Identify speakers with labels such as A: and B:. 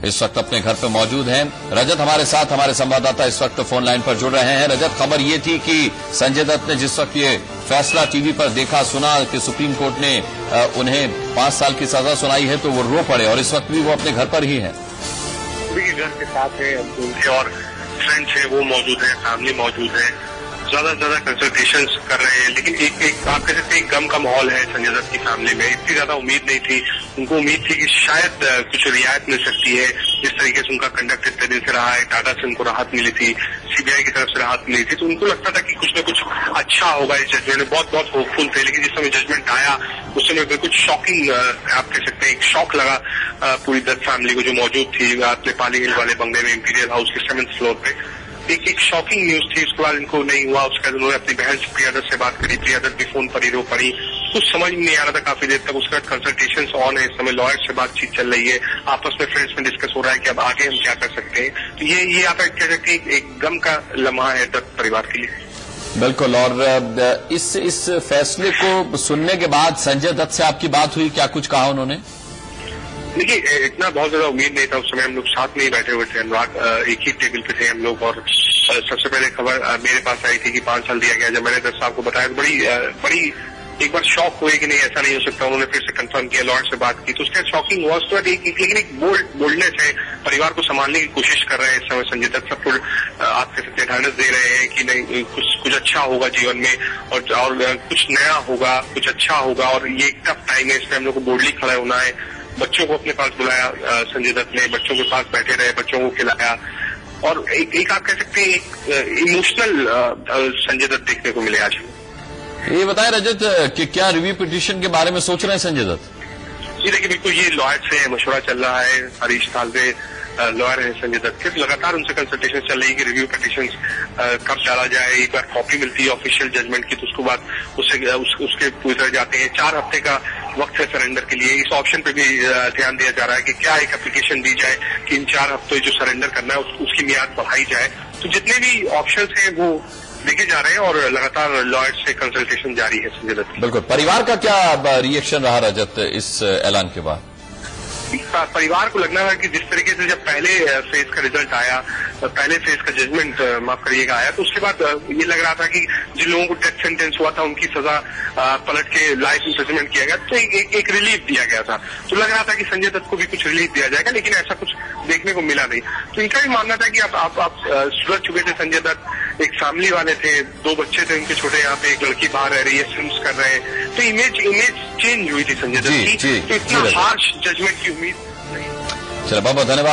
A: इस वक्त अपने घर पर मौजूद हैं। रजत हमारे साथ, हमारे संवाददाता इस वक्त फोन लाइन पर जुड़ रहे हैं। रजत, खबर ये थी कि संजय दत्त ने जिस वक्त ये फैसला टीवी पर देखा सुना कि सुप्रीम कोर्ट ने उन्हें 5 साल की सजा सुनाई है, तो वो रो पड़े और इस वक्त भी वो अपने घर पर ही है।
B: घर के साथ है, उनके और फ्रेंड्स है वो मौजूद है, फैमिली मौजूद है, ज्यादा से ज्यादा कंसल्टेशंस कर रहे हैं। लेकिन एक आप कह सकते हैं गम का माहौल है संजय दत्त की फैमिली में। इतनी ज्यादा उम्मीद नहीं थी, उनको उम्मीद थी कि शायद कुछ रियायत मिल सकती है। जिस तरीके से उनका कंडक्ट इतने दिन से रहा है, टाटा से उनको राहत मिली थी, सीबीआई की तरफ से राहत मिली थी, तो उनको लगता था कि कुछ न कुछ अच्छा होगा इस जजमेंट में। बहुत होपफुल थे। लेकिन जिस समय जजमेंट आया उस समय कुछ शॉकिंग, आप कह सकते हैं एक शॉक लगा पूरी दत्त फैमिली को जो मौजूद थी नेपाली हिल वाले बंगले में, इंपीरियल हाउस के 7th फ्लोर पे। एक शॉकिंग न्यूज थी। उसके बाद इनको नहीं हुआ। उसके बाद उन्होंने अपनी बहन प्रिया दत्त से बात करी। प्रिया दत्त भी फोन पर ही रो पड़ी। कुछ समझ में नहीं आ रहा था काफी देर तक। उसके बाद कंसल्टेशंस ऑन है, इस समय लॉयर से बातचीत चल रही है, आपस में फ्रेंड्स में डिस्कस हो रहा है कि अब आगे हम क्या कर सकते हैं। तो ये आप कह सकते हैं एक गम का लम्हा है दत्त परिवार के लिए।
A: बिल्कुल। और इस फैसले को सुनने के बाद संजय दत्त से आपकी बात हुई, क्या कुछ कहा उन्होंने?
B: देखिए, इतना बहुत ज्यादा उम्मीद नहीं था। उस समय हम लोग साथ में ही बैठे हुए थे, अनुराग एक ही टेबल पे थे हम लोग। और सबसे पहले खबर मेरे पास आई थी कि 5 साल दिया गया। जब मैंने दत्त साहब को बताया तो बड़ी एक बार शॉक हुए कि नहीं ऐसा नहीं हो सकता। उन्होंने फिर से कंफर्म किया, लॉयर से बात की, तो उसके शॉकिंग हुआ। उसके बाद लेकिन एक बोल्डनेस है, परिवार को संभालने की कोशिश कर रहे हैं इस समय संजय दत्त। सबको आप कह सकते ढांढस दे रहे हैं कि नहीं कुछ अच्छा होगा जीवन में और कुछ नया होगा, कुछ अच्छा होगा। और ये एक टफ टाइम है, इसमें हम लोग को बोल्डली खड़ा होना है। बच्चों को अपने पास बुलाया संजय दत्त ने, बच्चों के पास बैठे रहे, बच्चों को खिलाया। और एक आप कह सकते हैं एक इमोशनल संजय दत्त देखने को मिले आज।
A: ये बताएं रजत कि क्या रिव्यू पिटीशन के बारे में सोच रहे हैं संजय दत्त?
B: जी देखिए, बिल्कुल ये लॉयर से मशवरा चल रहा है। हरीश साल्वे लॉयर है संजय दत्त के, लगातार उनसे कंसल्टेशन चल रही है कि रिव्यू पिटीशन कब डाला जाए। एक बार कॉपी मिलती है ऑफिशियल जजमेंट की, तो उसके बाद उसके पूछे जाते हैं। 4 हफ्ते का वक्त है सरेंडर के लिए। इस ऑप्शन पे भी ध्यान दिया जा रहा है कि क्या एक एप्लीकेशन दी जाए कि इन 4 हफ्तों जो सरेंडर करना है उसकी मियाद बढ़ाई जाए। तो जितने भी ऑप्शन है वो देखे जा रहे हैं और लगातार लॉयर से कंसल्टेशन जारी है संजय दत्त।
A: बिल्कुल। परिवार का क्या रिएक्शन रहा रजत इस ऐलान के बाद?
B: परिवार को लगना है कि जिस तरीके से जब पहले फेज का रिजल्ट आया, पहले फेज का जजमेंट माफ करिएगा आया, तो उसके बाद ये लग रहा था कि जिन लोगों को डेथ सेंटेंस हुआ था उनकी सजा पलट के लाइफ इम्प्रिजनमेंट किया गया, तो एक रिलीफ दिया गया था। तो लग रहा था कि संजय दत्त को भी कुछ रिलीफ दिया जाएगा, लेकिन ऐसा कुछ देखने को मिला नहीं। तो इनका भी मानना था कि आप सुलझ चुके थे संजय दत्त, एक फैमिली वाले थे, 2 बच्चे थे उनके छोटे, यहाँ पे एक लड़की बाहर रह रही है, फिल्म्स कर रहे हैं। तो इमेज चेंज हुई थी संजय दत्त की। तो इतना हार्श जजमेंट की उम्मीद नहीं।
A: चलो बहुत बहुत धन्यवाद।